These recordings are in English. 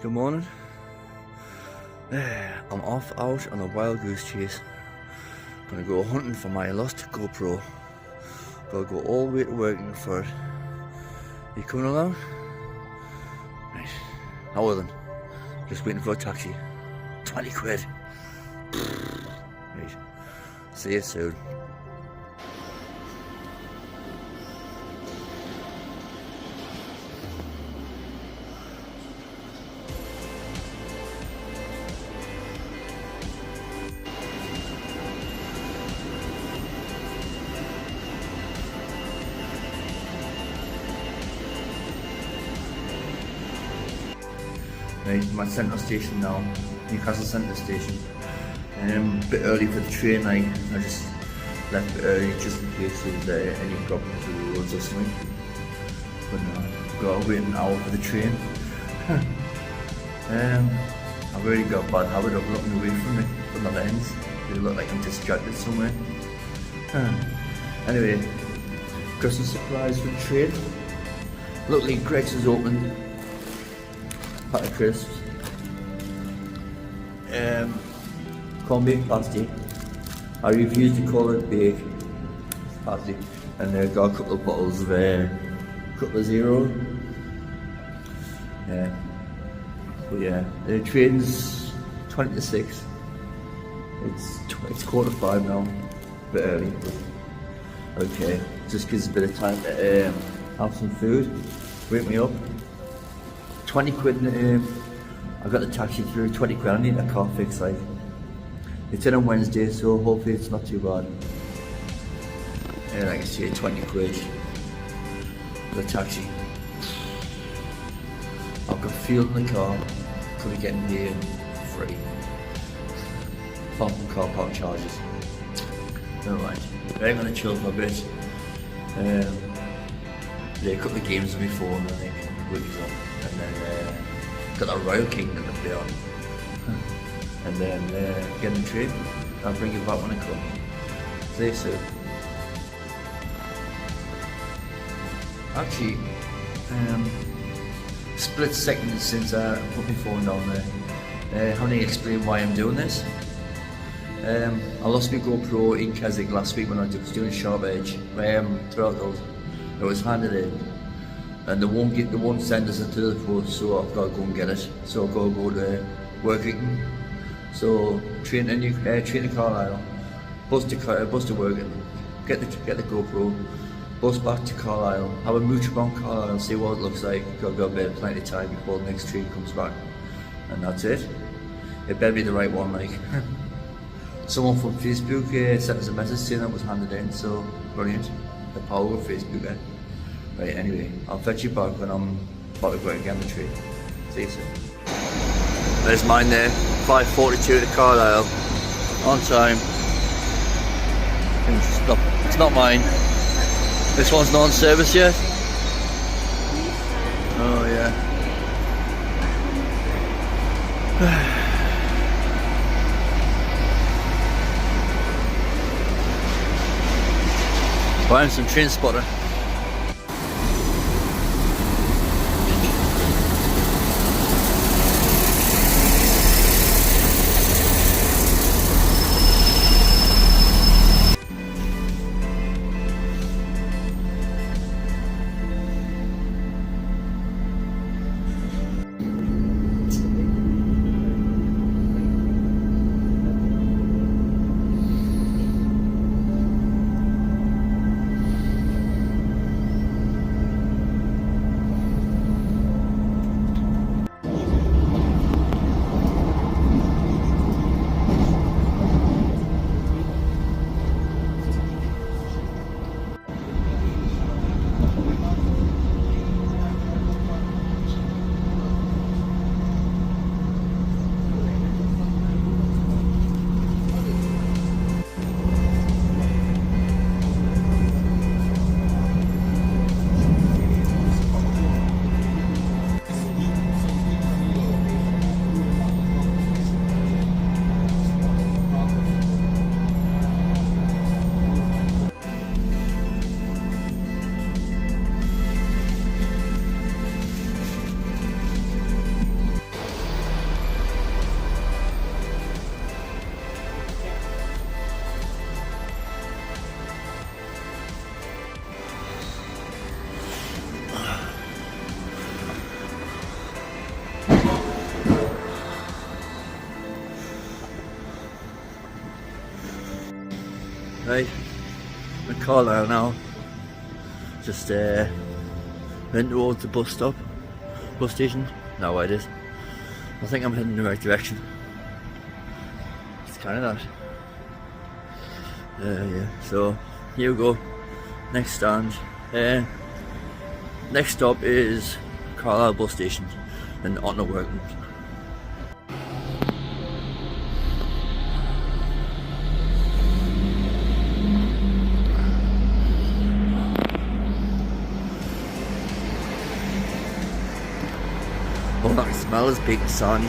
Good morning. I'm off out on a wild goose chase. Gonna go hunting for my lost GoPro. Gotta go all the way to working for it. You coming along? Right. How then? Just waiting for a taxi. 20 quid. Right. See you soon. Right, my centre station now, Newcastle centre station. A bit early for the train, I just left a bit early just in case there was any problems with the roads or something. But no, I've got to wait an hour for the train. I've already got a bad habit of looking away from the lens. They look like I'm distracted somewhere. Anyway, got some supplies for the train. Luckily Greg's is open. Pack of crisps, Cumbria pasty. I refuse to call it bake pasty, and I got a couple of bottles of couple of zero. Yeah, but yeah, the train's 20 to 6. It's 4:45 now, a bit early. But okay, just gives a bit of time to have some food, wake me up. 20 quid, I got the taxi through, 20 quid, I need a car fix, like. It's in on Wednesday, so hopefully it's not too bad. And like I say, 20 quid for the taxi. I've got fuel in the car, could be getting here free. Apart from car park charges. Never mind, I'm gonna chill for a bit. Yeah, a couple of games on my phone, I think, Woody's on. And then got that Royal Kingdom to play on. And then get the train. I'll bring it back when I come. See you soon. Actually, split second since I put my phone down there. How do I explain why I'm doing this? I lost my GoPro in Keswick last week when I was doing Sharp Edge. Throughout those, it was handed in. And they won't send us it to the post, so I've got to go and get it. So I've got to go to working. So train to Carlisle, bus to working, get the GoPro, bus back to Carlisle, have a mooch around Carlisle, see what it looks like. Got a bit of plenty of time before the next train comes back, and that's it. It better be the right one, like. Someone from Facebook sent us a message saying that was handed in, so brilliant. The power of Facebook, eh? Right, anyway, I'll fetch you back when I'm about to go again the train. See you soon. There's mine there, 5:42 to Carlisle, on time. It's not mine. This one's not on service yet. Oh yeah. Buying some train spotter. Right, I'm in Carlisle now. Just heading towards the bus station. No, it is. I think I'm heading in the right direction. It's kind of that. Yeah. So here we go. Next stand. Next stop is Carlisle bus station, and on the working. Oh, that smell is big and sandy.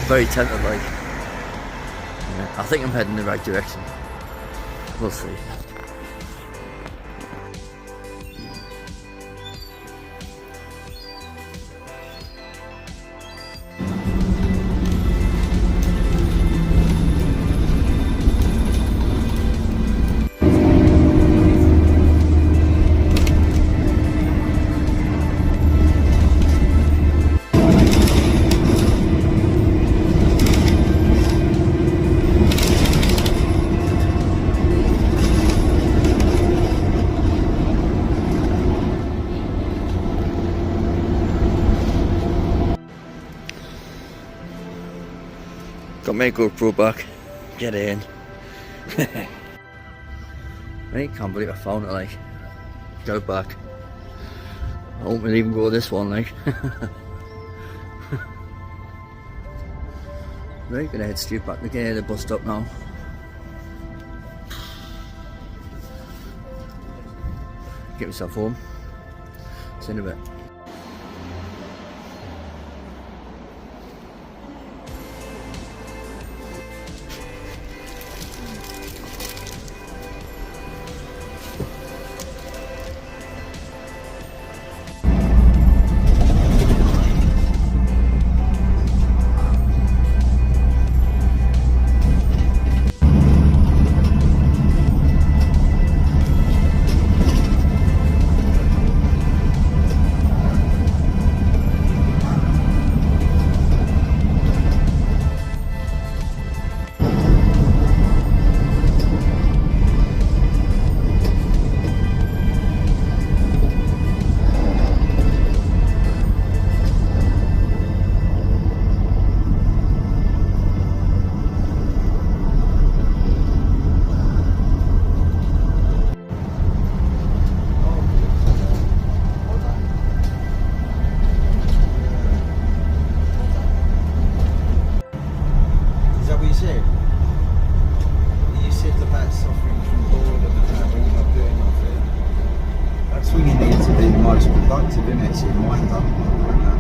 Very tempted, like. Yeah, I think I'm heading in the right direction. We'll see. Got my GoPro back. Get in. I can't believe I found it, like. Got it back. I won't even go this one, like. Right, gonna head straight back to the bus stop now. Get myself home. See you in a bit. Productive, isn't it? So your mind up like that.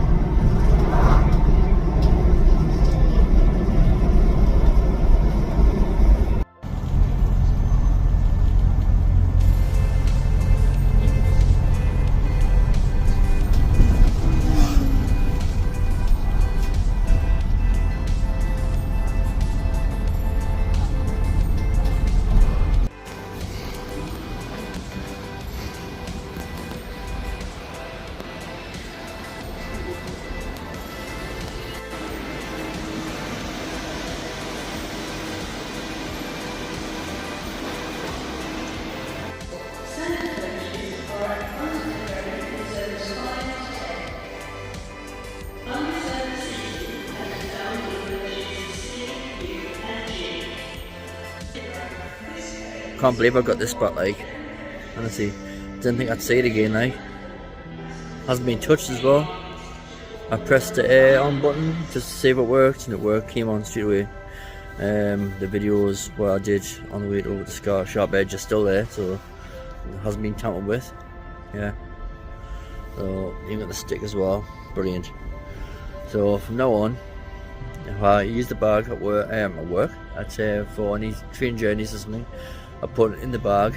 Can't believe I got this spot, like. Honestly, didn't think I'd see it again, like. Hasn't been touched as well. I pressed the on button just to see if it worked, and it worked. Came on straight away. The videos what I did on the way to the sharp edge are still there, so it hasn't been tampered with. Yeah. So even got the stick as well. Brilliant. So from now on, if I use the bag at work, I'd say for any train journeys or something, I put it in the bag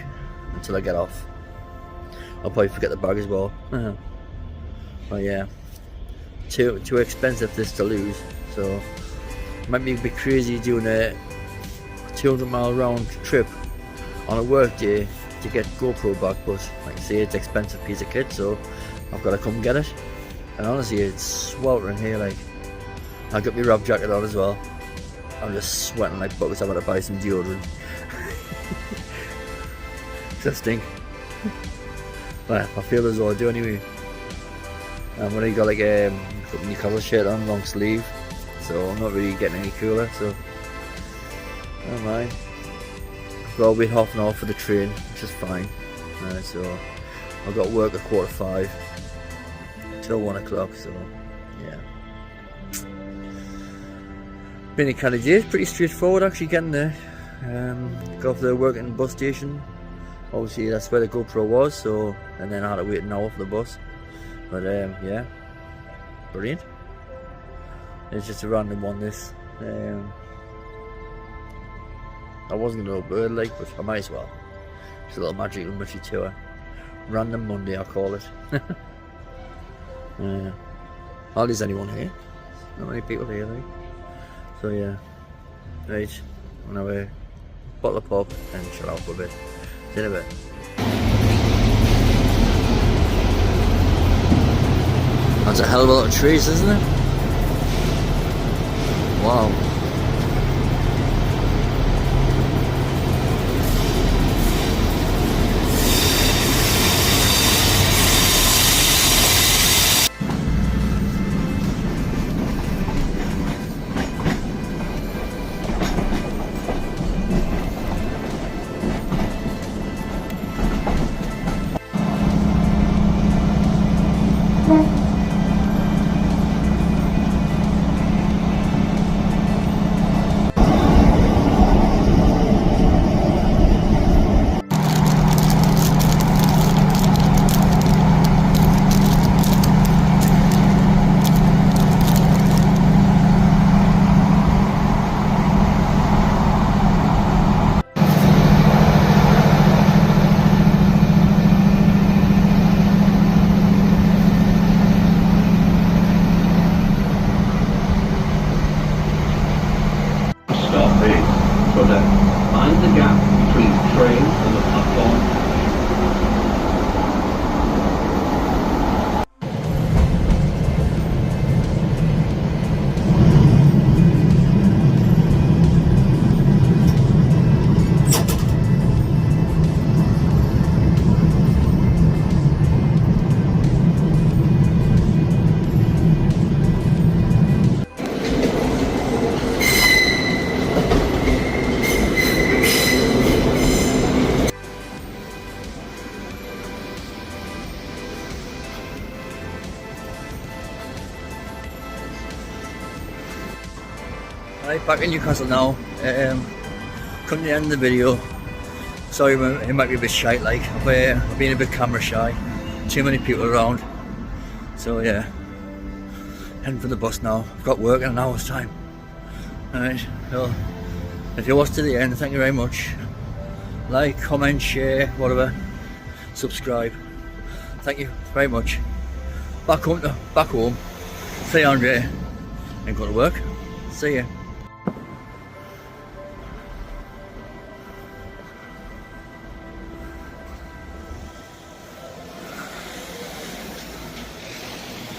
until I get off. I'll probably forget the bag as well. But yeah, too expensive this to lose. So it might be a bit crazy doing a 200-mile round trip on a work day to get GoPro back, but like I say, it's an expensive piece of kit, so I've got to come get it. And honestly, it's sweltering here. Like, I got my wrap jacket on as well. I'm just sweating like buckets. I've got to buy some deodorant. I stink. But I feel as though I do anyway. I've only got like a newcastle shirt on, long sleeve, so I'm not really getting any cooler, so never mind. I've got to wait half an hour for the train, which is fine. So I've got work at 5:15 till 1 o'clock, so yeah. Been in Canada, it's pretty straightforward actually getting there. Got off the work in the bus station. Obviously that's where the GoPro was, so, and then I had to wait an hour for the bus. But yeah, brilliant. It's just a random one this. I wasn't going to upload like, but I might as well. It's a little magical mushy tour. Random Monday I call it. Hardly is anyone here. Not many people here like. So yeah. Right, I'm gonna have a bottle of pop and chill out for a bit. See you in a bit. That's a hell of a lot of trees, isn't it? Wow. Find the gap between the train and the platform. Right, back in Newcastle now. Come to the end of the video. Sorry, it might be a bit shy, like I've been a bit camera shy. Too many people around. So yeah, heading for the bus now. I've got work in an hour's time. Alright, so if you watched to the end, thank you very much. Like, comment, share, whatever. Subscribe. Thank you very much. Back home, 300 and go to work. See ya.